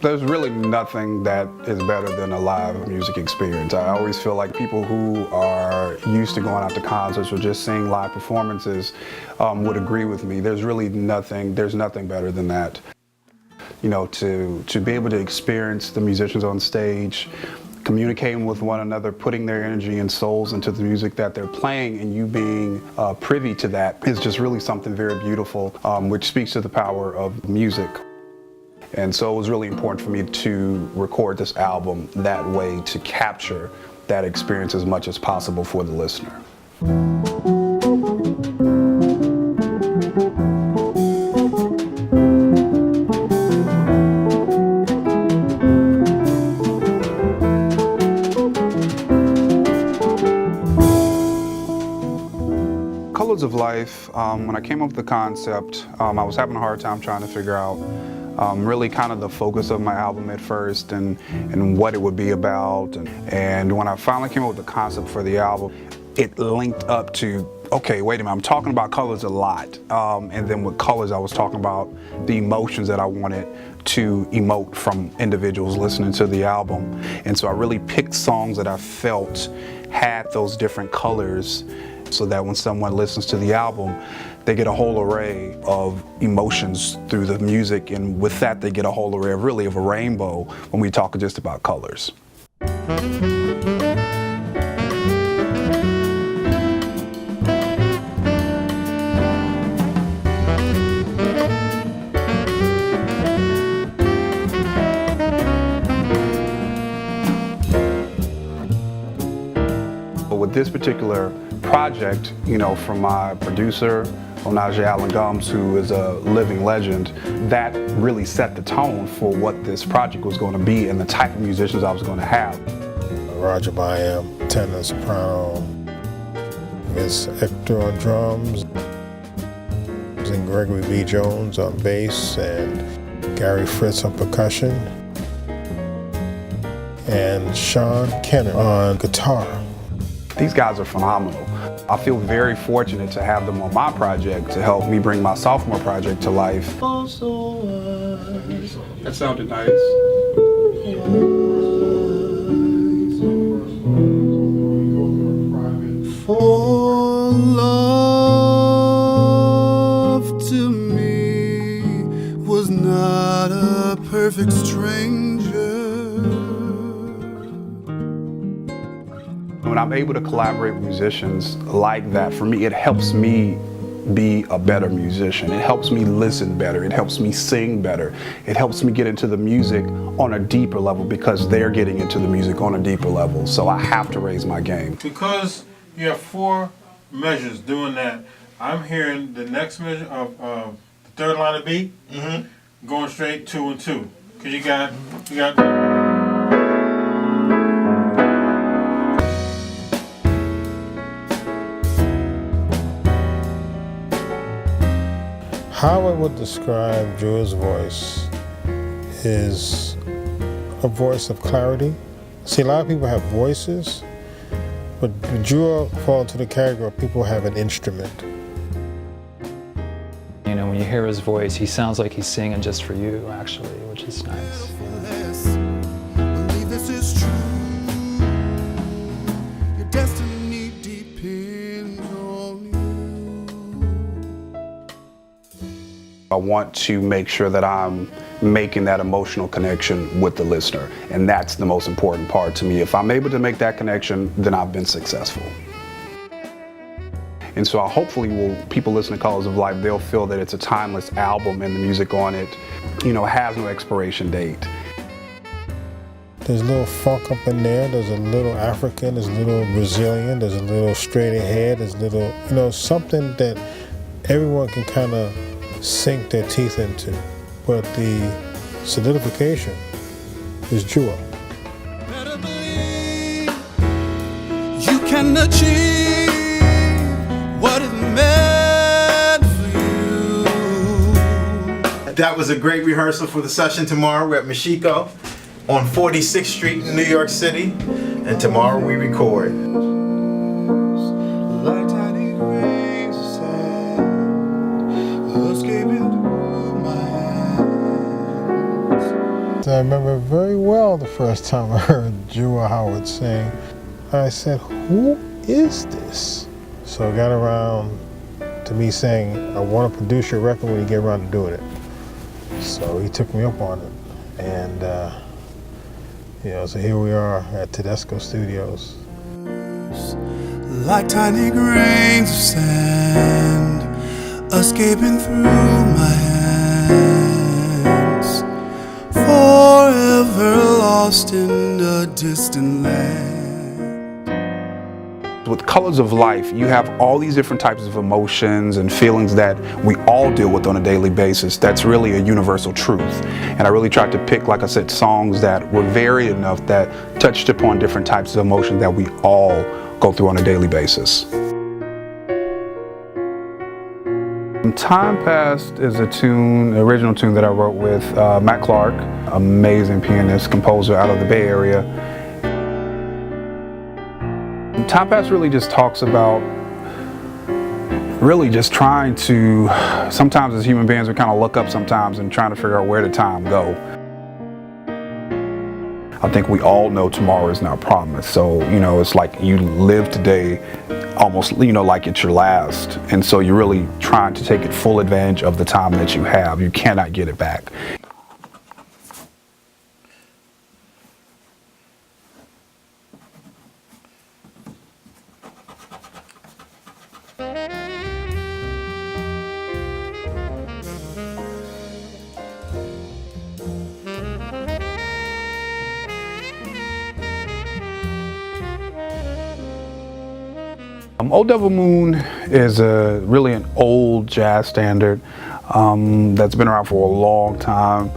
There's really nothing that is better than a live music experience. I always feel like people who are used to going out to concerts or just seeing live performances would agree with me. There's nothing better than that. You know, to be able to experience the musicians on stage, communicating with one another, putting their energy and souls into the music that they're playing, and you being privy to that is just really something very beautiful, which speaks to the power of music. And so it was really important for me to record this album that way, to capture that experience as much as possible for the listener. Colors of Life, when I came up with the concept, I was having a hard time trying to figure out really kind of the focus of my album at first and what it would be about. And when I finally came up with the concept for the album, it linked up to, okay, wait a minute, I'm talking about colors a lot. And then with colors, I was talking about the emotions that I wanted to emote from individuals listening to the album. And so I really picked songs that I felt had those different colors, so that when someone listens to the album, they get a whole array of emotions through the music, and with that they get a whole array of a rainbow when we talk just about colors. With this particular project, you know, from my producer, Onaje Allen Gums, who is a living legend, that really set the tone for what this project was going to be and the type of musicians I was going to have. Roger Byam, tenor, soprano, Miss Hector on drums, and Gregory B. Jones on bass, and Gary Fritz on percussion, and Sean Kenner on guitar. These guys are phenomenal. I feel very fortunate to have them on my project to help me bring my sophomore project to life. That sounded nice. For love to me was not a perfect stranger. When I'm able to collaborate with musicians like that, for me, it helps me be a better musician. It helps me listen better. It helps me sing better. It helps me get into the music on a deeper level because they're getting into the music on a deeper level. So I have to raise my game. Because you have 4 measures doing that, I'm hearing the next measure of the third line of beat, going straight 2 and 2. Because you got. How I would describe Jua's voice is a voice of clarity. See, a lot of people have voices, but Jua falls into the category of people have an instrument. You know, when you hear his voice, he sounds like he's singing just for you, actually, which is nice. Believe this is true. Your destiny depends on you. I want to make sure that I'm making that emotional connection with the listener, and that's the most important part to me. If I'm able to make that connection, then I've been successful. And so hopefully when people listen to Colors of Life, they'll feel that it's a timeless album and the music on it, you know, has no expiration date. There's a little funk up in there, there's a little African, there's a little Brazilian, there's a little straight ahead, there's a little, you know, something that everyone can kind of sink their teeth into. But the solidification is Jua. Better believe you can achieve what is meant for you. That was a great rehearsal for the session tomorrow. We're at Mashiko on 46th Street in New York City, and tomorrow we record. Like tiny grains of sand, escaping through my hands. I remember very well the first time I heard Jewel Howard sing. I said, who is this? So it got around to me saying, I want to produce your record when you get around to doing it. So he took me up on it. And, so here we are at Tedesco Studios. Like tiny grains of sand escaping through my hands, forever lost in a distant land. With Colors of Life, you have all these different types of emotions and feelings that we all deal with on a daily basis. That's really a universal truth. And I really tried to pick, like I said, songs that were varied enough that touched upon different types of emotions that we all go through on a daily basis. Time Past is a tune, an original tune that I wrote with Matt Clark, amazing pianist, composer out of the Bay Area. Time Past really just talks about really just trying to, sometimes as human beings we kind of look up sometimes and trying to figure out where did time go. I think we all know tomorrow is not promised, so it's like you live today almost like it's your last, and so you're really trying to take full advantage of the time that you have. You cannot get it back. Old Devil Moon is really an old jazz standard that's been around for a long time.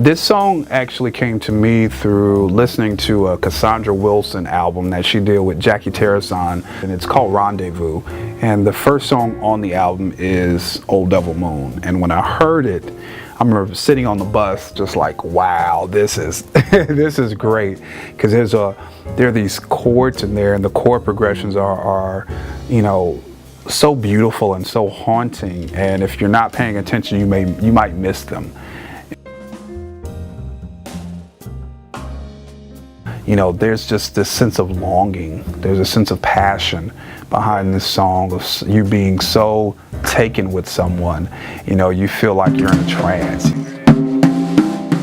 This song actually came to me through listening to a Cassandra Wilson album that she did with Jackie Terrason, and it's called Rendezvous. And the first song on the album is Old Devil Moon. And when I heard it, I remember sitting on the bus just like, wow, this is this is great, because there are these chords in there, and the chord progressions are so beautiful and so haunting, and if you're not paying attention you might miss them. There's just this sense of longing, there's a sense of passion behind this song, of you being so taken with someone, you feel like you're in a trance.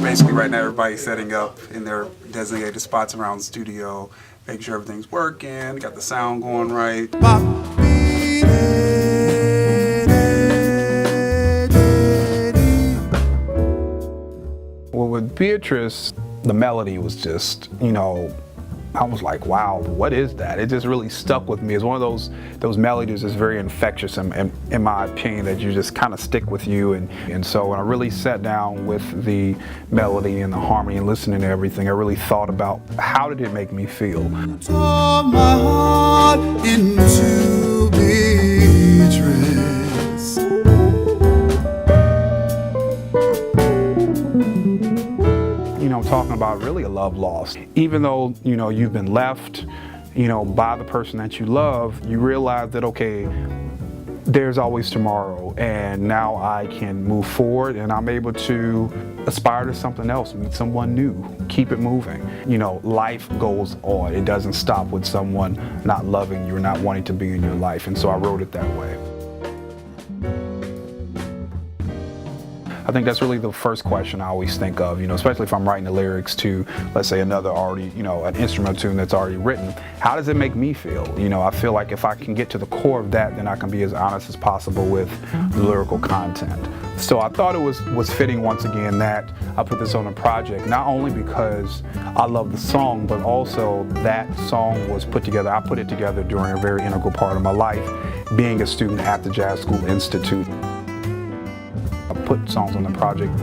Basically right now everybody's setting up in their designated spots around the studio, making sure everything's working, got the sound going right. Well, with Beatrice, the melody was just, I was like, wow, what is that? It just really stuck with me. It's one of those melodies that's very infectious, and in my opinion, that you just kind of stick with you. And so when I really sat down with the melody and the harmony and listening to everything, I really thought about how did it make me feel. Tore my heart into Beatrice. Talking about really a love lost. Even though, you've been left, by the person that you love, you realize that, okay, there's always tomorrow, and now I can move forward, and I'm able to aspire to something else, meet someone new, keep it moving. Life goes on. It doesn't stop with someone not loving you or not wanting to be in your life, and so I wrote it that way. I think that's really the first question I always think of, especially if I'm writing the lyrics to, let's say, another already, an instrumental tune that's already written. How does it make me feel? I feel like if I can get to the core of that, then I can be as honest as possible with the lyrical content. So I thought it was fitting once again that I put this on a project, not only because I love the song, but also that song was put together. I put it together during a very integral part of my life, being a student at the Jazz School Institute. I put songs on the project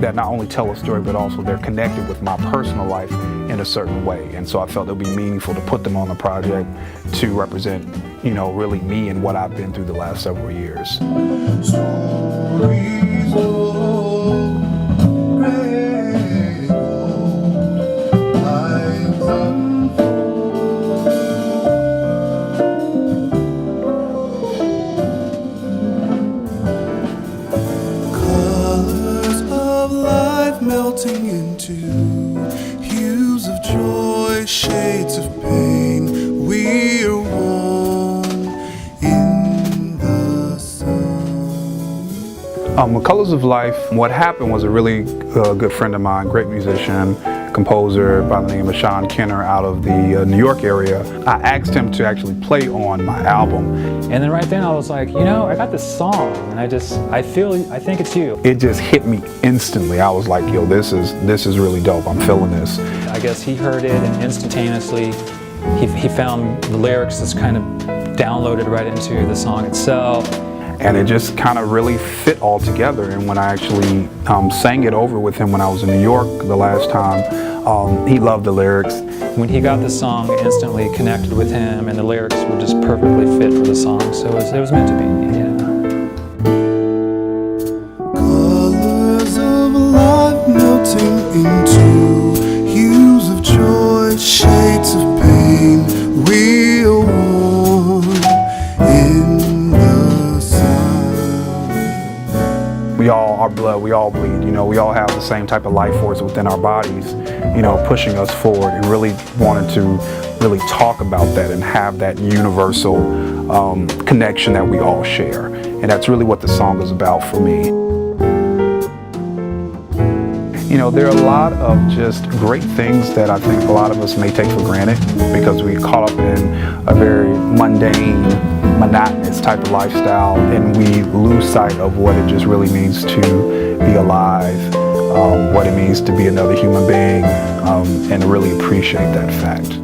that not only tell a story, but also they're connected with my personal life in a certain way. And so I felt it would be meaningful to put them on the project to represent, really me and what I've been through the last several years. Stories old, gray gold, lives unfold. Colors of life melting into into hues of joy, shades of pain. We are one in the sun. With Colors of Life, what happened was a really good friend of mine, great musician, composer by the name of Sean Kenner out of the New York area. I asked him to actually play on my album. And then right then I was like, you know, I got this song, and I think it's you. It just hit me instantly. I was like, yo, this is really dope. I'm feeling this. I guess he heard it, and instantaneously he found the lyrics that's kind of downloaded right into the song itself. And it just kind of really fit all together. And when I actually sang it over with him when I was in New York the last time, he loved the lyrics. When he got the song, I instantly connected with him, and the lyrics were just perfectly fit for the song. So it was meant to be, yeah. Colors of life melting into hues of joy, shades of pain. We are one in the sun. We all are blood, we all bleed, you know, we all have the same type of life force within our bodies, you know, pushing us forward, and really wanted to really talk about that and have that universal connection that we all share. And that's really what the song is about for me. You know, there are a lot of just great things that I think a lot of us may take for granted because we caught up in a very mundane, monotonous type of lifestyle, and we lose sight of what it just really means to be alive, what it means to be another human being, and really appreciate that fact.